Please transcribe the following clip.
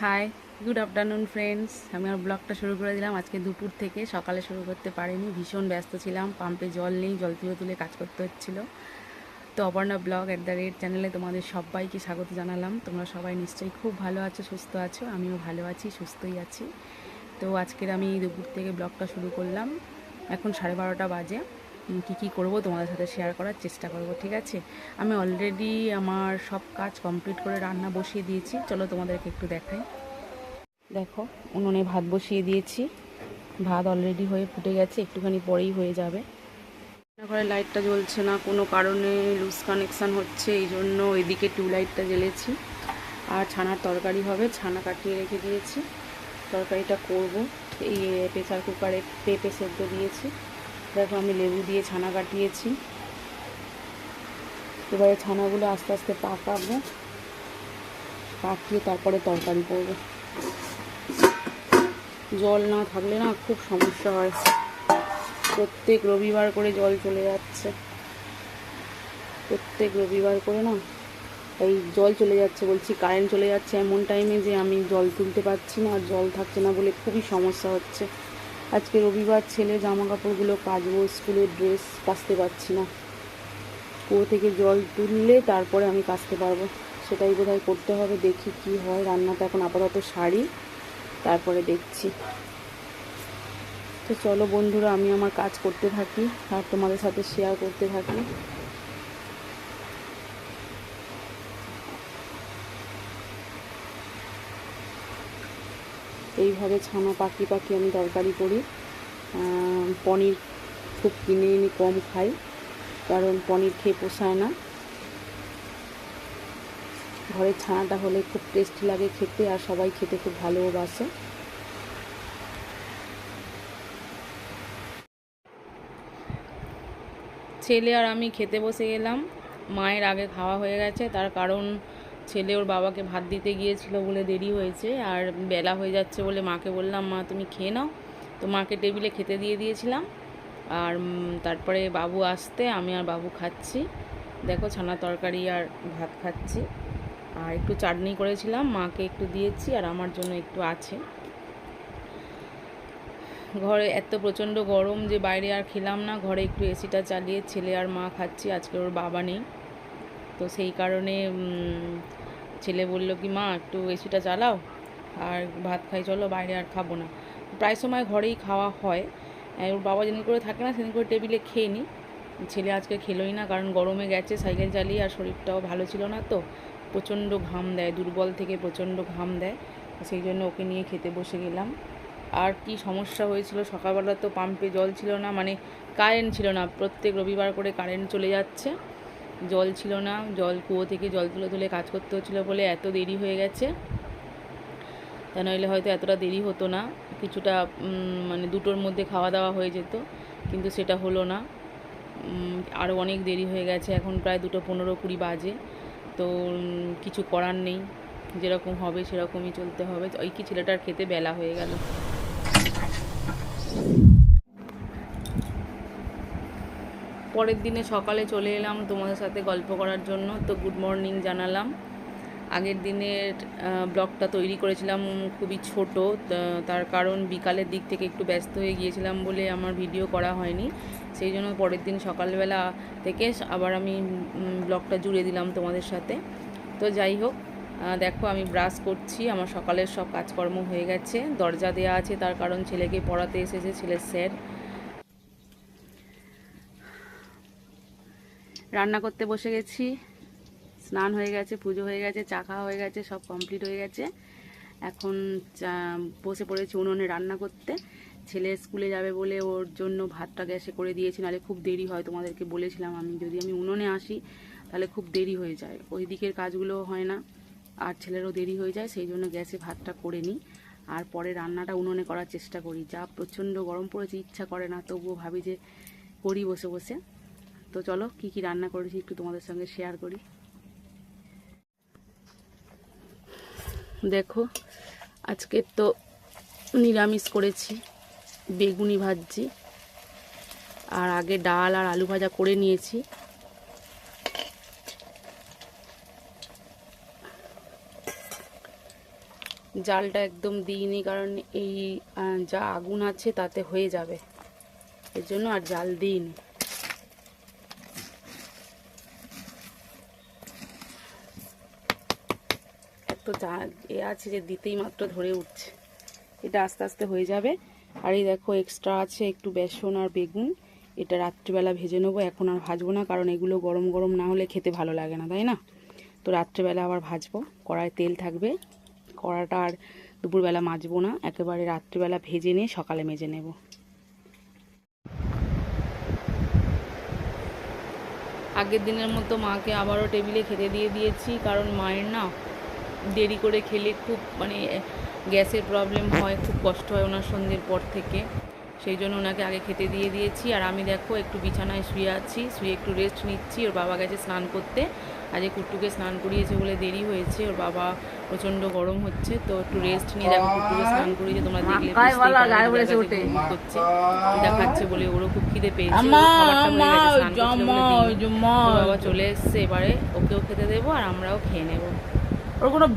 High, good afternoon friends. আমি আমার ব্লগটা শুরু করে দিলাম আজকে দুপুর থেকে। সকালে শুরু করতে পারিনি, ভীষণ ব্যস্ত ছিলাম। পাম্পে জল নেই, জল তুলে তুলে কাজ করতে হচ্ছিলো। তো অপর্ণা ব্লগ @রেড চ্যানেলে তোমাদের সবাইকে স্বাগত জানালাম। তোমরা সবাই নিশ্চয়ই খুব ভালো আছো, সুস্থ আছো। আমিও ভালো আছি, সুস্থই আছি। তো আজকের আমি দুপুর থেকে ব্লগটা শুরু করলাম। এখন 12:30 বাজে। কী করব তোমাদের সাথে শেয়ার করার চেষ্টা করব, ঠিক আছে? আমি অলরেডি আমার সব কাজ কমপ্লিট করে রান্না বসিয়ে দিয়েছি। চলো তোমাদেরকে একটু দেখাই। দেখো, উনুনে ভাত বসিয়ে দিয়েছি। ভাত অলরেডি হয়ে ফুটে গেছে, একটুখানি পরেই হয়ে যাবে। ঘরে লাইটটা জ্বলছে না, কোনো কারণে লুজ কানেকশান হচ্ছে, এই জন্য এদিকে টিউবলাইটটা জ্বেলেছি। আর ছানার তরকারি হবে, ছানা কাটিয়ে রেখে দিয়েছি। তরকারিটা করব। এই প্রেসার কুকারে পেঁপে সেদ্ধ দিয়েছি। দেখো, আমি লেবু দিয়ে ছানা কাটিয়েছি। এবারে ছানাগুলো আস্তে আস্তে পাকাবো, পাকিয়ে তারপরে তরকারি করবো। জল না থাকলে না খুব সমস্যা হয়। প্রত্যেক রবিবার করে জল চলে যাচ্ছে, প্রত্যেক রবিবার করে না এই জল চলে যাচ্ছে, বলছি কারেন্ট চলে যাচ্ছে এমন টাইমে যে আমি জল তুলতে পারছি না। আর জল থাকছে না বলে খুবই সমস্যা হচ্ছে। আজকে রবিবার, ছেলে জামা কাপড়গুলো কাচবো, স্কুলের ড্রেস কাচতে পারছি না। কুয়ো থেকে জল তুললে তারপরে আমি কাচতে পারবো, সেটাই বোধহয় করতে হবে। দেখি কি হয়। রান্নাটা এখন আপাতত সারি, তারপরে দেখছি। তো চলো বন্ধুরা, আমি আমার কাজ করতে থাকি আর তোমাদের সাথে শেয়ার করতে থাকি। এইভাবে ছানা পাকি আমি তরকারি করি। পনির খুব কিনে এনে কম খাই, কারণ পনির খেয়ে পোষায় না। ঘরের ছানাটা হলে খুব টেস্টি লাগে খেতে, আর সবাই খেতে খুব ভালোবাসে। ছেলে আর আমি খেতে বসে গেলাম। মায়ের আগে খাওয়া হয়ে গেছে, তার কারণ ছেলে ওর বাবাকে ভাত দিতে গিয়েছিল বলে দেরি হয়েছে, আর বেলা হয়ে যাচ্ছে বলে মাকে বললাম, মা তুমি খেয়ে নাও। তো মাকে টেবিলে খেতে দিয়ে দিয়েছিলাম। আর তারপরে বাবু আসতে আমি আর বাবু খাচ্ছি। দেখো, ছানা তরকারি আর ভাত খাচ্ছি। আর একটু চাটনি করেছিলাম, মাকে একটু দিয়েছি, আর আমার জন্য একটু আছে। ঘরে এত প্রচণ্ড গরম যে বাইরে আর খেলাম না, ঘরে একটু এসিটা চালিয়ে ছেলে আর মা খাচ্ছি। আজকে ওর বাবা নেই, তো সেই কারণে ছেলে বলল কি, মা একটু এসিটা চালাও আর ভাত খাই, চলো বাইরে আর খাবো না। প্রায় সময় ঘরেই খাওয়া হয়। ওর বাবা যেদিন করে থাকে না সেদিন করে টেবিলে খেয়ে নিই। ছেলে আজকে খেলোই না, কারণ গরমে গেছে সাইকেল চালিয়ে, আর শরীরটাও ভালো ছিল না। তো প্রচণ্ড ঘাম দেয়, দুর্বল থেকে প্রচণ্ড ঘাম দেয়, সেই জন্য ওকে নিয়ে খেতে বসে গেলাম। আর কি সমস্যা হয়েছিল, সকালবেলা তো পাম্পে জল ছিল না, মানে কারেন্ট ছিল না। প্রত্যেক রবিবার করে কারেন্ট চলে যাচ্ছে, জল ছিল না। জল কুয়ো থেকে জল তুলে তুলে কাজ করতে হচ্ছিলো বলে এত দেরি হয়ে গেছে। তা নইলে হয়তো এতটা দেরি হতো না, কিছুটা মানে 2টোর মধ্যে খাওয়া দাওয়া হয়ে যেত, কিন্তু সেটা হলো না। আরও অনেক দেরি হয়ে গেছে, এখন প্রায় 2:15-20 বাজে। তো কিছু করার নেই, যেরকম হবে সেরকমই চলতে হবে। ওই কি, ছেলেটার খেতে বেলা হয়ে গেল। পরের দিনে সকালে চলে এলাম তোমাদের সাথে গল্প করার জন্য। তো গুড মর্নিং জানালাম। আগের দিনের ব্লগটা তৈরি করেছিলাম খুবই ছোট, তার কারণ বিকালের দিক থেকে একটু ব্যস্ত হয়ে গিয়েছিলাম বলে আমার ভিডিও করা হয়নি। সেই জন্য পরের দিন সকালবেলা থেকে আবার আমি ব্লগটা জুড়ে দিলাম তোমাদের সাথে। তো যাই হোক, দেখো আমি ব্রাশ করছি, আমার সকালের সব কাজকর্ম হয়ে গেছে। দরজা দেওয়া আছে, তার কারণ ছেলেকে পড়াতে এসেছে ছেলের স্যার। রান্না করতে বসে গেছি, স্নান হয়ে গেছে, পুজো হয়ে গেছে, চা খাওয়া হয়ে গেছে, সব কমপ্লিট হয়ে গেছে। এখন বসে পড়েছি উনুনে রান্না করতে। ছেলে স্কুলে যাবে বলে ওর জন্য ভাতটা গ্যাসে করে দিয়েছি, নাহলে খুব দেরি হয়। তোমাদেরকে বলেছিলাম আমি, যদি আমি উনুনে আসি তাহলে খুব দেরি হয়ে যায়, ওই দিকের কাজগুলো হয় না, আর ছেলেরও দেরি হয়ে যায়। সেই জন্য গ্যাসে ভাতটা করে নিই, আর পরে রান্নাটা উনুনে করার চেষ্টা করি। যা প্রচণ্ড গরম পড়েছে, ইচ্ছা করে না, তবুও ভাবি যে করি বসে বসে। তো চলো, কি কি রান্না করেছি একটু তোমাদের সঙ্গে শেয়ার করি। দেখো, আজকে তো নিরামিষ করেছি, বেগুনি ভাজছি, আর আগে ডাল আর আলু ভাজা করে নিয়েছি। জালটা একদম দিইনি, কারণ এই যা আগুন আছে তাতে হয়ে যাবে, এর জন্য আর জাল দিইনি। এত এ আছে যে দিতেই মাত্র ধরে উঠছে। এটা আস্তে আস্তে হয়ে যাবে। আর এই দেখো এক্সট্রা আছে একটু বেসন আর বেগুন, এটা রাত্রিবেলা ভেজে নেবো, এখন আর ভাজবো না, কারণ এগুলো গরম গরম না হলে খেতে ভালো লাগে না, তাই না? তো রাত্রিবেলা আবার ভাজবো, কড়ায় তেল থাকবে, কড়াটা আর দুপুরবেলা মাজবো না, একেবারে রাত্রিবেলা ভেজে নিয়ে সকালে মেজে নেব। আগের দিনের মতো মাকে আবারও টেবিলে খেতে দিয়ে দিয়েছি, কারণ মায়ের না দেরি করে খেলে খুব মানে গ্যাসের প্রবলেম হয়, খুব কষ্ট হয় ওনার সন্ধ্যের পর থেকে, সেই জন্য ওনাকে আগে খেতে দিয়ে দিয়েছি। আর আমি দেখো একটু বিছানায় শুয়ে আছি, শুয়ে একটু রেস্ট নিচ্ছি। ওর বাবা গেছে স্নান করতে, আজকে কুট্টুকে স্নান করিয়েছে বলে দেরি হয়েছে, ওর বাবা প্রচণ্ড গরম হচ্ছে, তো একটু রেস্ট নিয়ে দেখো কুট্টুকে স্নান করিয়েছে, তোমরা দেখলে করছে দেখাচ্ছে বলে ওরও খুব খিদে পেয়েছে, বাবা চলে এসছে, এবারে ওকেও খেতে দেবো আর আমরাও খেয়ে নেবো। ওর কোনো